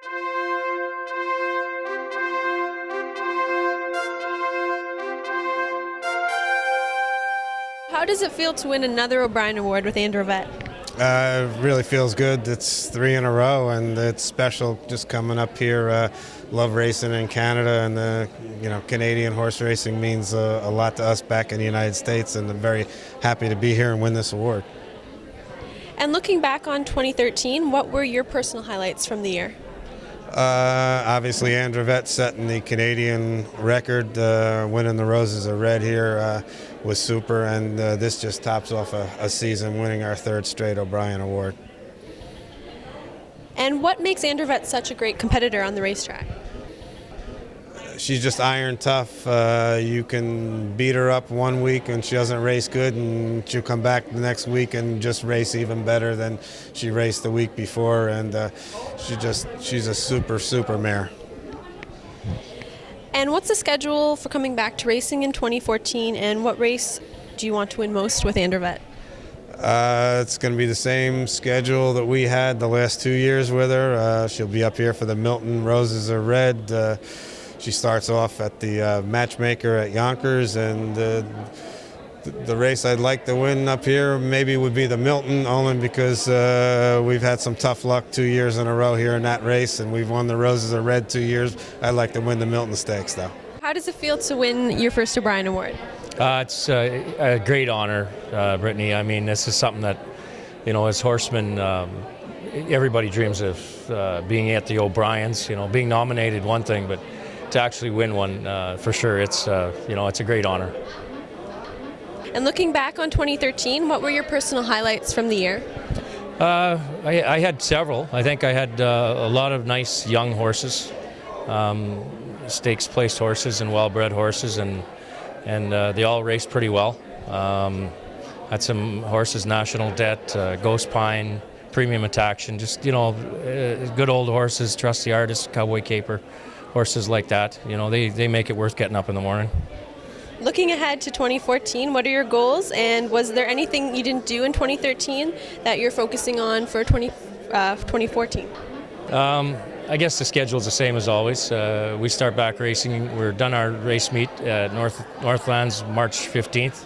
How does it feel to win another O'Brien Award with Andrette? It really feels good. It's 3 in a row, and it's special just coming up here. Love racing in Canada, and Canadian horse racing means a lot to us back in the United States, and I'm very happy to be here and win this award. And looking back on 2013, what were your personal highlights from the year? Obviously, Andrette setting the Canadian record, winning the Roses of Red here was super, and this just tops off a season, winning our 3rd straight O'Brien Award. And what makes Andrette such a great competitor on the racetrack? She's just iron tough. You can beat her up one week and she doesn't race good, and she'll come back the next week and just race even better than she raced the week before. And she's a super mare. And what's the schedule for coming back to racing in 2014? And what race do you want to win most with Andrette? It's going to be the same schedule that we had the last 2 years with her. She'll be up here for the Milton Roses Are Red. She starts off at the Matchmaker at Yonkers, and the race I'd like to win up here maybe would be the Milton, only because we've had some tough luck 2 years in a row here in that race, and we've won the Roses Are Red 2 years. I'd like to win the Milton Stakes, though. How does it feel to win your first O'Brien Award? It's a great honor, Brittany. I mean, this is something that, as horsemen, everybody dreams of being at the O'Briens. Being nominated, one thing, but to actually win one, for sure, it's a great honor. And looking back on 2013, what were your personal highlights from the year? I had several. I think I had a lot of nice young horses, stakes placed horses and well-bred horses, and they all raced pretty well. Had some horses, National Debt, Ghost Pine, Premium Attraction, just good old horses, Trusty Artist, Cowboy Caper. Horses like that, they make it worth getting up in the morning. Looking ahead to 2014, what are your goals, and was there anything you didn't do in 2013 that you're focusing on for 2014? I guess the schedule's the same as always. We start back racing. We're done our race meet at Northlands March 15th,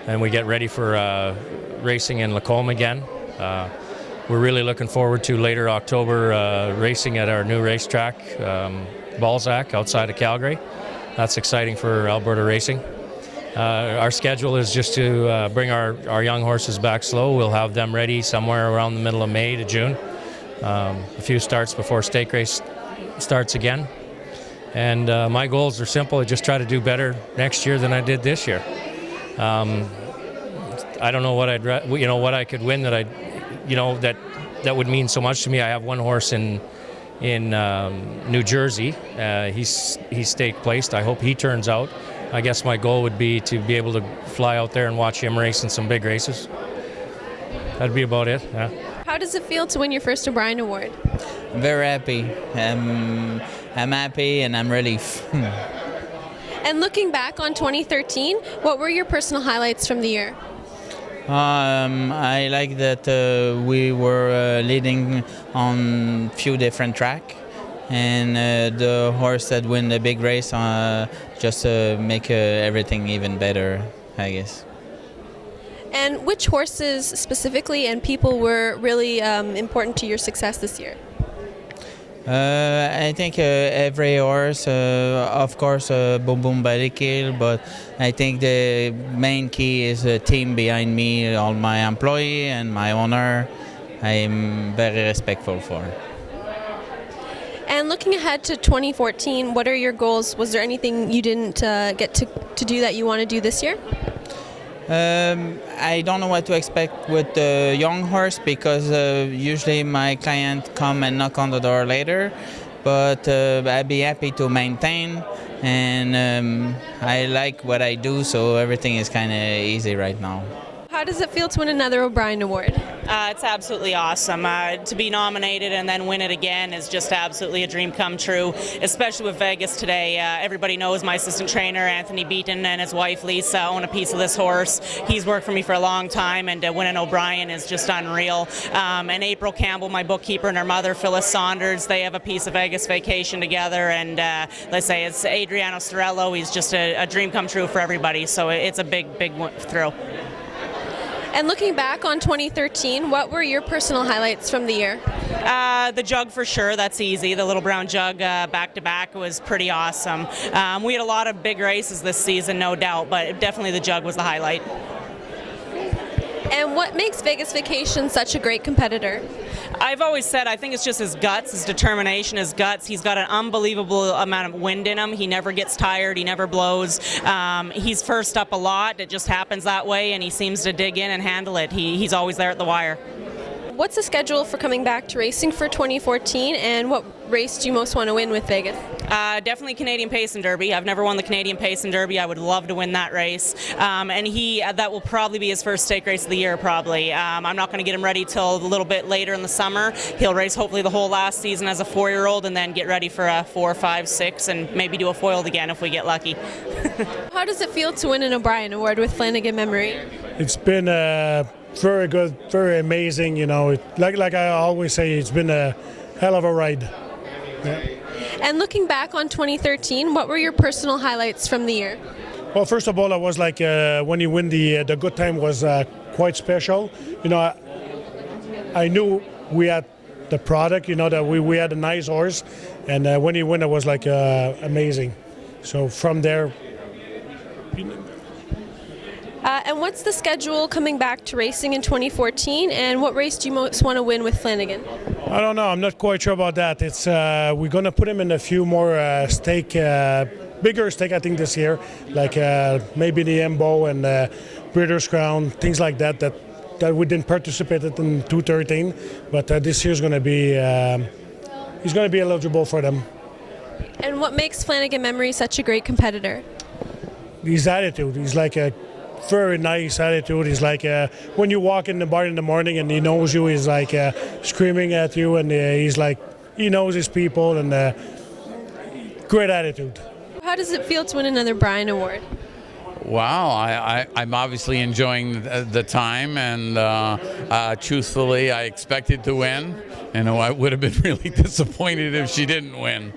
and we get ready for racing in Lacombe again. We're really looking forward to later October racing at our new racetrack, Balzac, outside of Calgary. That's exciting for Alberta racing. Our schedule is just to bring our young horses back slow. We'll have them ready somewhere around the middle of May to June. A few starts before stake race starts again. And my goals are simple. I just try to do better next year than I did this year. I don't know what what I could win that that would mean so much to me. I have one horse in New Jersey. He's stake placed. I hope he turns out. I guess my goal would be to be able to fly out there and watch him race in some big races. That'd be about it. Yeah. How does it feel to win your first O'Brien Award? I'm very happy. I'm happy, and I'm really. And looking back on 2013, what were your personal highlights from the year? I like that we were leading on few different tracks, and the horse that win the big race just make everything even better, I guess. And which horses specifically and people were really important to your success this year? I think every horse, of course, Boom Boom Bak Hill, but I think the main key is the team behind me, all my employee and my owner. I'm very respectful for. And looking ahead to 2014, what are your goals? Was there anything you didn't get to do that you want to do this year? I don't know what to expect with the young horse, because usually my client come and knock on the door later, but I'd be happy to maintain, and I like what I do, so everything is kind of easy right now. How does it feel to win another O'Brien Award? It's absolutely awesome. To be nominated and then win it again is just absolutely a dream come true, especially with Vegas today. Everybody knows my assistant trainer, Anthony Beaton, and his wife, Lisa, own a piece of this horse. He's worked for me for a long time, and winning O'Brien is just unreal. And April Campbell, my bookkeeper, and her mother, Phyllis Saunders, they have a piece of Vegas Vacation together, and let's say it's Adriano Storello. He's just a dream come true for everybody, so it's a big thrill. And looking back on 2013, what were your personal highlights from the year? The jug for sure, that's easy. The little brown jug back-to-back was pretty awesome. We had a lot of big races this season, no doubt, but definitely the jug was the highlight. And what makes Vegas Vacation such a great competitor? I've always said I think it's just his guts, his determination, his guts. He's got an unbelievable amount of wind in him. He never gets tired. He never blows. He's first up a lot. It just happens that way, and he seems to dig in and handle it. He's always there at the wire. What's the schedule for coming back to racing for 2014, and what race do you most want to win with Vegas? Definitely Canadian Pace and Derby. I've never won the Canadian Pace and Derby. I would love to win that race. And that will probably be his first stake race of the year, probably. I'm not going to get him ready till a little bit later in the summer. He'll race hopefully the whole last season as a 4-year-old and then get ready for a 4, 5, 6, and maybe do a foiled again if we get lucky. How does it feel to win an O'Brien Award with Flanigan Memory? It's been very good, very amazing. Like I always say, it's been a hell of a ride. Yeah. And looking back on 2013, what were your personal highlights from the year? Well, first of all, I was like when you win the good time was quite special. I knew we had the product. That we had a nice horse, and when you win, it was like amazing. So from there. And what's the schedule coming back to racing in 2014, and what race do you most want to win with Flanigan? I don't know. I'm not quite sure about that. It's we're going to put him in a few more bigger stake, I think, this year, like maybe the Embo and British Crown, things like that we didn't participate in 2013, but this year's going to be he's going to be eligible for them. And what makes Flanigan Memory such a great competitor? His attitude. He's like a very nice attitude. He's like when you walk in the bar in the morning and he knows you, he's like screaming at you, and he's like, he knows his people, and great attitude. How does it feel to win another Brian Award? Wow, I'm obviously enjoying the time, and truthfully, I expected to win. I would have been really disappointed if she didn't win.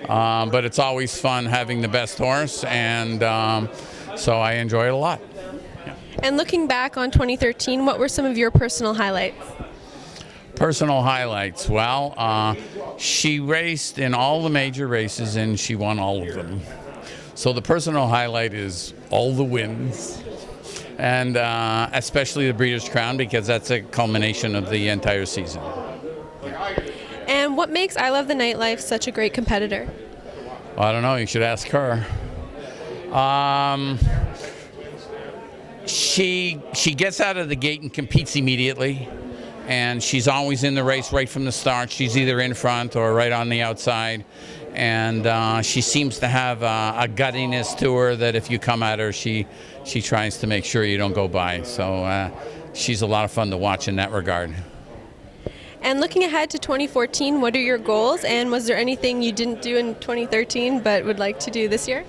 But it's always fun having the best horse, and so I enjoy it a lot. And looking back on 2013, what were some of your personal highlights? Personal highlights. Well, she raced in all the major races, and she won all of them. So the personal highlight is all the wins, and especially the Breeders' Crown, because that's a culmination of the entire season. And what makes I Love the Nightlife such a great competitor? I don't know. You should ask her. She gets out of the gate and competes immediately, and she's always in the race right from the start. She's either in front or right on the outside, and she seems to have a guttiness to her that if you come at her, she tries to make sure you don't go by. So she's a lot of fun to watch in that regard. And looking ahead to 2014, what are your goals, and was there anything you didn't do in 2013 but would like to do this year?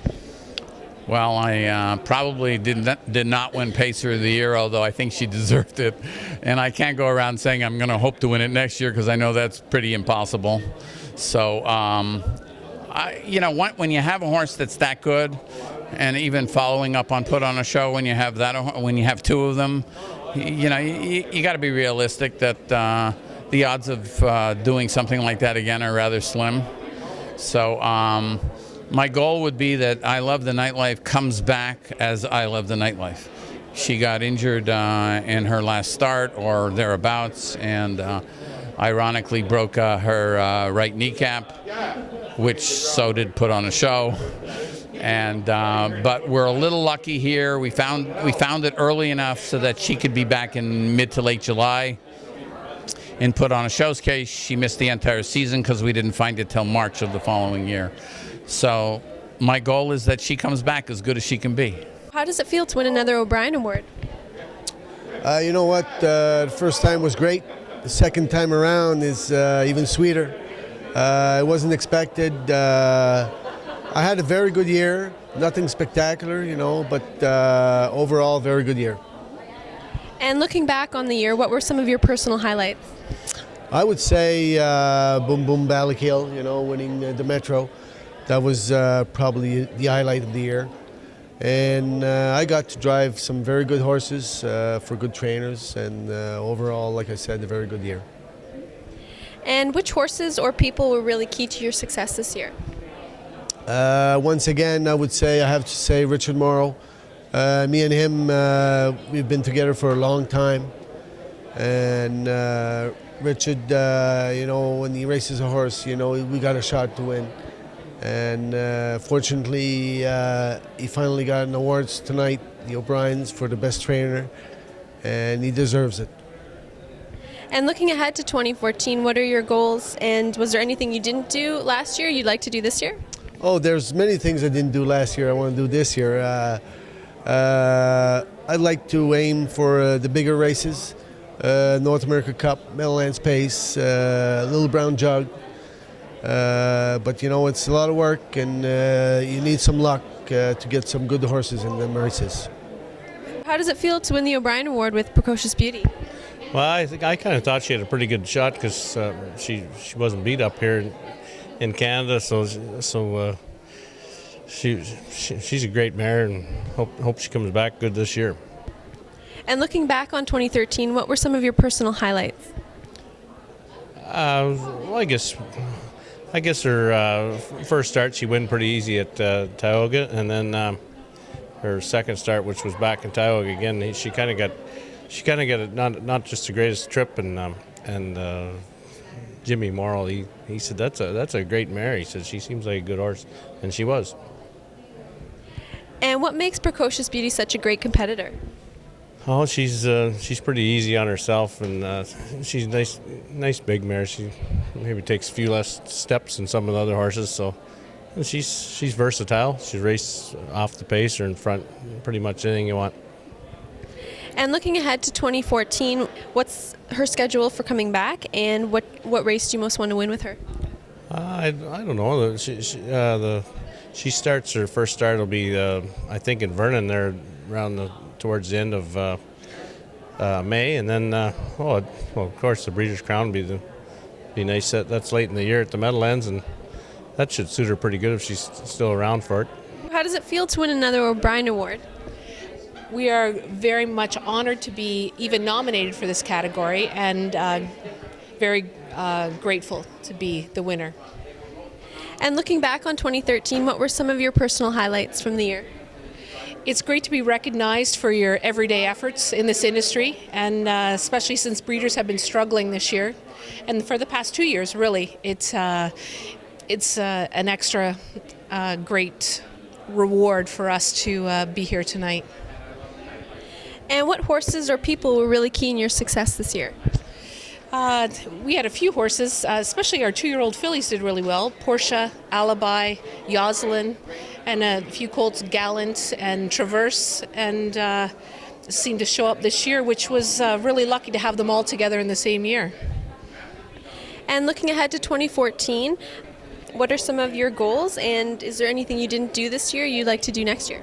Well, I probably did not win Pacer of the Year, although I think she deserved it. And I can't go around saying I'm going to hope to win it next year, because I know that's pretty impossible. So, when you have a horse that's that good, and even following up on Put on a Show, when you have two of them, you got to be realistic that the odds of doing something like that again are rather slim. So. My goal would be that I Love the Nightlife comes back as I Love the Nightlife. She got injured in her last start or thereabouts, and ironically broke her right kneecap, which so did Put on a Show. And but we're a little lucky here. We found it early enough so that she could be back in mid to late July. In Put on a Show's case, she missed the entire season because we didn't find it till March of the following year. So my goal is that she comes back as good as she can be. How does it feel to win another O'Brien Award? You know what? The first time was great. The second time around is even sweeter. It wasn't expected. I had a very good year. Nothing spectacular, but overall, very good year. And looking back on the year, what were some of your personal highlights? I would say Boom Boom Bak Hill, winning the Metro. That was probably the highlight of the year. And I got to drive some very good horses for good trainers, and overall, like I said, a very good year. And which horses or people were really key to your success this year? Once again, I would say, I have to say Richard Morrow. Me and him, we've been together for a long time. And Richard, when he races a horse, we got a shot to win. And fortunately, he finally got an awards tonight, the O'Briens, for the best trainer, and he deserves it. And looking ahead to 2014, what are your goals? And was there anything you didn't do last year you'd like to do this year? Oh, there's many things I didn't do last year I want to do this year. I'd like to aim for the bigger races, North America Cup, Meadowlands Pace, Little Brown Jug. But it's a lot of work, and you need some luck to get some good horses in the races. How does it feel to win the O'Brien Award with Precocious Beauty? Well, I kind of thought she had a pretty good shot because she wasn't beat up here in Canada, so she's a great mare, and hope she comes back good this year. And looking back on 2013, what were some of your personal highlights? Well, I guess her first start she won pretty easy at Tioga, and then her second start, which was back in Tioga again, she kind of got not just the greatest trip, and Jimmy Morrill, he said that's a great mare. He said she seems like a good horse, and she was. And what makes Precocious Beauty such a great competitor? Oh, she's pretty easy on herself, and she's nice big mare. She maybe takes a few less steps than some of the other horses, so she's versatile. She races off the pace or in front, pretty much anything you want. And looking ahead to 2014, what's her schedule for coming back, and what race do you most want to win with her? I don't know. She starts, her first start will be I think in Vernon there around towards the end of May, and then of course the Breeders' Crown will be nice. That's late in the year at the Meadowlands, and that should suit her pretty good if she's still around for it. How does it feel to win another O'Brien Award? We are very much honored to be even nominated for this category, and very grateful to be the winner. And looking back on 2013, what were some of your personal highlights from the year? It's great to be recognized for your everyday efforts in this industry, and especially since breeders have been struggling this year, and for the past 2 years, really, it's an extra great reward for us to be here tonight. And what horses or people were really key in your success this year? We had a few horses, especially our 2-year-old fillies did really well. Portia, Alibi, Yoselin, and a few colts, Gallant and Traverse, and seemed to show up this year, which was really lucky to have them all together in the same year. And looking ahead to 2014, what are some of your goals, and is there anything you didn't do this year you'd like to do next year?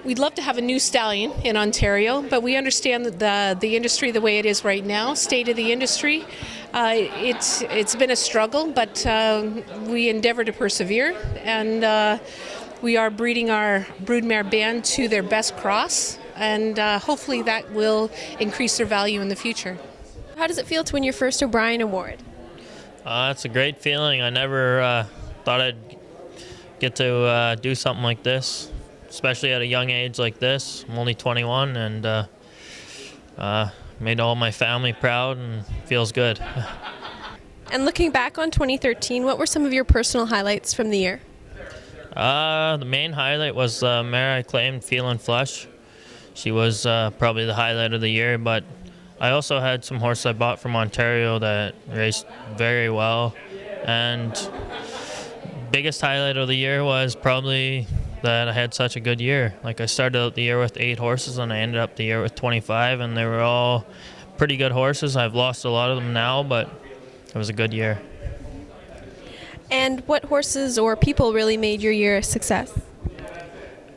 We'd love to have a new stallion in Ontario, but we understand that the industry the way it is right now, state of the industry, it's been a struggle, but we endeavor to persevere, and we are breeding our broodmare band to their best cross, and hopefully that will increase their value in the future. How does it feel to win your first O'Brien Award? It's a great feeling. I never thought I'd get to do something like this, especially at a young age like this. I'm only 21, and made all my family proud, and feels good. And looking back on 2013, what were some of your personal highlights from the year? The main highlight was the mare I claimed, Feelin' Flush. She was probably the highlight of the year, but I also had some horses I bought from Ontario that raced very well, and biggest highlight of the year was probably that I had such a good year. Like I started out the year with 8 horses and I ended up the year with 25, and they were all pretty good horses. I've lost a lot of them now, but it was a good year. And what horses or people really made your year a success?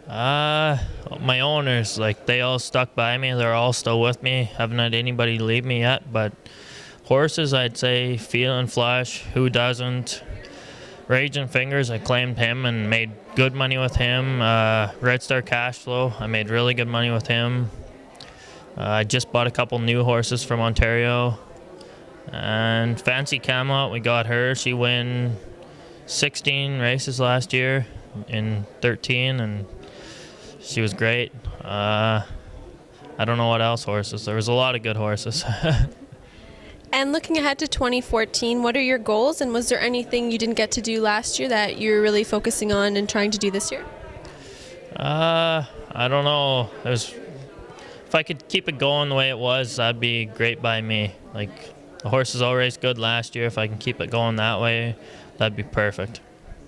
My owners, like they all stuck by me. They're all still with me. Haven't had anybody leave me yet, but horses, I'd say Feeling Flush, Who Doesn't, Raging Fingers, I claimed him and made good money with him. Red Star Cash Flow, I made really good money with him. I just bought a couple new horses from Ontario. And Fancy Camelot, we got her. She won 16 races last year in 13, and she was great. I don't know what else horses. There was a lot of good horses. And looking ahead to 2014, what are your goals, and was there anything you didn't get to do last year that you're really focusing on and trying to do this year? I don't know. If I could keep it going the way it was, that'd be great by me. Like, the horses all raced good last year. If I can keep it going that way, that'd be perfect.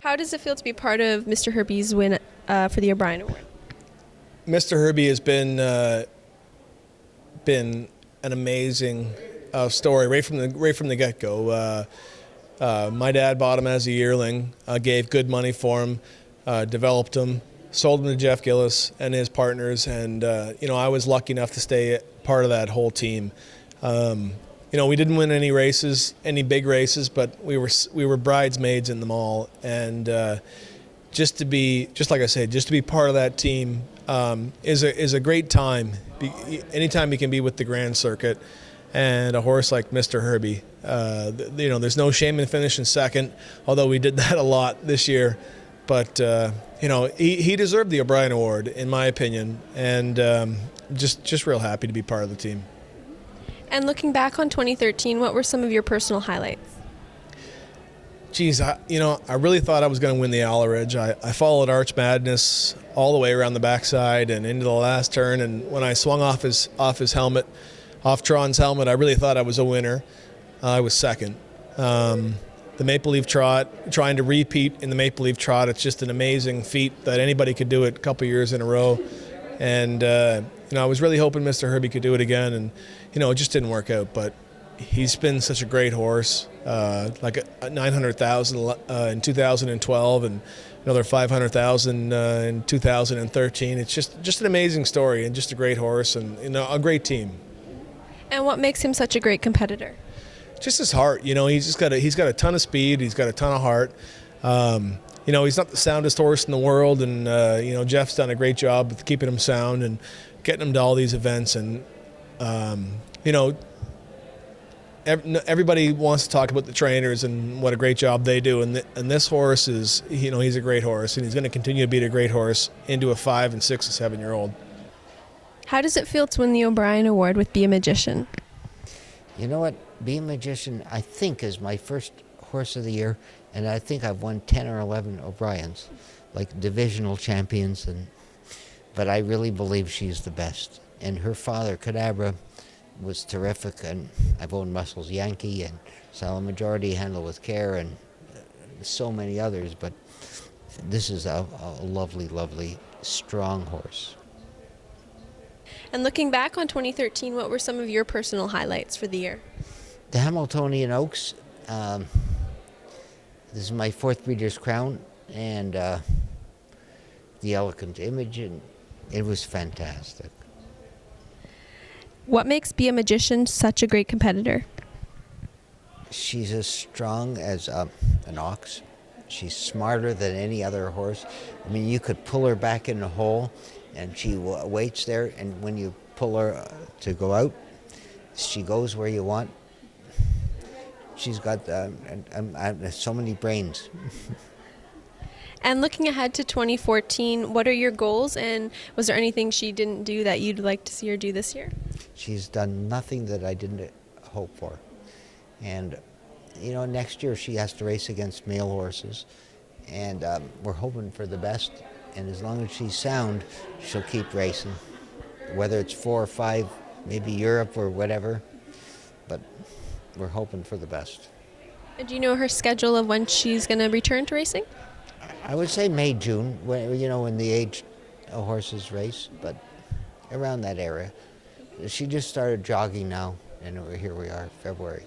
How does it feel to be part of Mr. Herby's win for the O'Brien Award? Mr. Herby has been an amazing story right from the get-go. My dad bought him as a yearling, gave good money for him, developed him, sold him to Jeff Gillis and his partners, and I was lucky enough to stay part of that whole team. We didn't win any big races, but we were bridesmaids in them all, and just to be part of that team is a great time. Anytime you can be with the Grand Circuit and a horse like Mr. Herby, there's no shame in finishing second, although we did that a lot this year. But he deserved the O'Brien Award, in my opinion, and just real happy to be part of the team. And looking back on 2013, what were some of your personal highlights? Geez, I really thought I was going to win the Alleridge. I followed Arch Madness all the way around the backside and into the last turn, and when I swung off his helmet, off Tron's helmet, I really thought I was a winner. I was second. The Maple Leaf Trot, trying to repeat in the Maple Leaf Trot, it's just an amazing feat that anybody could do it a couple years in a row. And, I was really hoping Mr. Herby could do it again, and, it just didn't work out. But he's been such a great horse, like a 900,000 in 2012 and another 500,000 in 2013. It's just an amazing story and just a great horse and a great team. And what makes him such a great competitor? Just his heart. He's got a ton of speed. He's got a ton of heart. He's not the soundest horse in the world, and Jeff's done a great job with keeping him sound and getting him to all these events. And everybody wants to talk about the trainers and what a great job they do. And this horse is, he's a great horse, and he's going to continue to be a great horse into a 5 and 6 and 7 year old. How does it feel to win the O'Brien Award with Be a Magician? You know what? Be a Magician, I think, is my first horse of the year, and I think I've won 10 or 11 O'Briens, like divisional champions, but I really believe she's the best. And her father, Cadabra, was terrific, and I've owned Muscles Yankee and Silent Majority, Handle with Care, and so many others, but this is a lovely, lovely, strong horse. And looking back on 2013, what were some of your personal highlights for the year? The Hamiltonian Oaks. This is my 4th Breeders' Crown, and the Elegant Image, and it was fantastic. What makes Be a Magician such a great competitor? She's as strong as an ox. She's smarter than any other horse. I mean, you could pull her back in the hole, and she waits there, and when you pull her to go out, she goes where you want. She's got so many brains. And looking ahead to 2014, what are your goals, and was there anything she didn't do that you'd like to see her do this year? She's done nothing that I didn't hope for. And, next year she has to race against male horses, and we're hoping for the best. And as long as she's sound, she'll keep racing, whether it's 4 or 5, maybe Europe or whatever, but we're hoping for the best. And do you know her schedule of when she's going to return to racing? I would say May, June, when the age horses race, but around that area. She just started jogging now, and here we are, February.